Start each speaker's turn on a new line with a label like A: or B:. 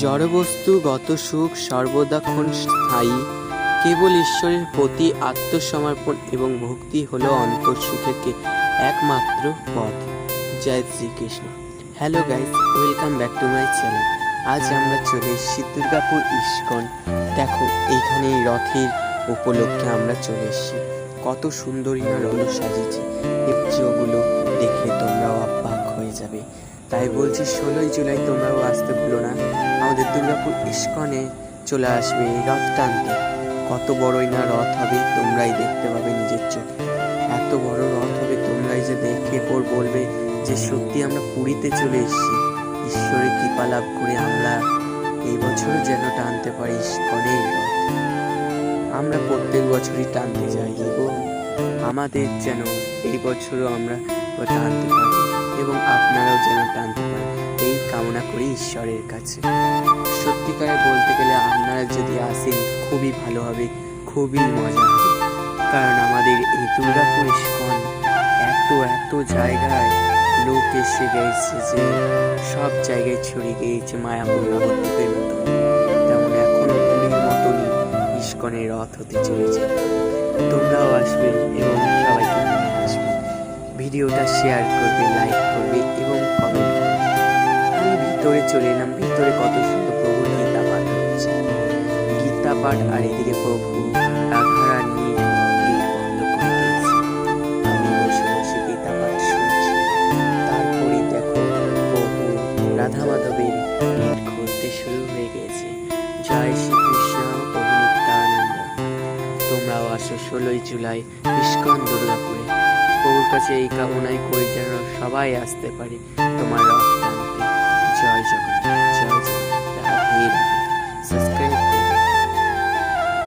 A: জড়বস্তুগত সুখ সর্বদাক্ষণ স্থায়ী, কেবল ঈশ্বরের প্রতি আত্মসমর্পণ এবং ভক্তি হল অন্তঃসুখের একমাত্র পথ। জয় Shri Krishna. Hello guys, welcome back to my channel. আজ আমরা চলে এসেছি দুর্গাপুর ইস্কন। দেখো, এইখানে রথের উপলক্ষে আমরা চলে এসেছি। কত সুন্দরী না রথ সাজিয়েছে, এই পুজোগুলো দেখলে তোমরাও অবাক হয়ে যাবে। তাই বলছি 16ই জুলাই তোমরাও আসতে ভুলো না, আমাদের দুর্গাপুর ইস্কনে চলে আসবে রথ টানতে। কত বড়ই না রথ হবে তোমরাই দেখতে পাবে নিজের চোখে। এত বড় রথ হবে, তোমরাই যে দেখে পর বলবে যে সত্যি আমরা পুরীতে চলে এসেছি। ঈশ্বরের কৃপা লাভ করে আমরা এই বছরও যেন টানতে পারি ইস্কনের রথ। আমরা প্রত্যেক বছরই টানতে যাই এবং আমাদের যেন এই বছরও আমরা টানতে পারি এবং আপনারাও যেন টানতে পারেন, এই কামনা করি ঈশ্বরের কাছে। সত্যিকারে বলতে গেলে আপনারা যদি আসেন খুবই ভালো হবে, খুবই মজা হবে। কারণ আমাদের এই দুর্গাপুর ইস্কন এত জায়গায় লোক এসে গেছে যে সব জায়গায় ছড়িয়ে গিয়েছে মায়াপুর নবদ্বীপের মতো। তেমন এখনো পুরীর মতনই ইস্কনের রথ হতে চলেছে। তোমরাও আসবে এবং সবাইকে নিয়ে আসবে। ভিডিওটা শেয়ার করবে, লাইক করবে এবং কমেন্ট করবে। আমি ভিতরে চলে এলাম। ভিতরে কত সুন্দর প্রভুর গীতা পাঠ হচ্ছে, গীতা পাঠ, আর এদিকে প্রভু রাধারানী গেট বন্ধ করে দিয়েছে। আমি বসে বসে গীতা পাঠ শুনছি। তারপরে দেখো প্রভু রাধা মাধবের গেট খুলতে শুরু হয়ে গেছে। জয় শ্রীকৃষ্ণ, প্রভু নিত্যানন্দ। তোমরাও আসো 16ই জুলাই ইস্কন দুর্গাপুরে। প্রভুর কাছে এই কামনাই করি যেন সবাই আসতে পারে তোমার রথ টানতে। জয় জগন্নাথ, জয় জগন্নাথ, রাধে রাধে। সাবস্ক্রাইব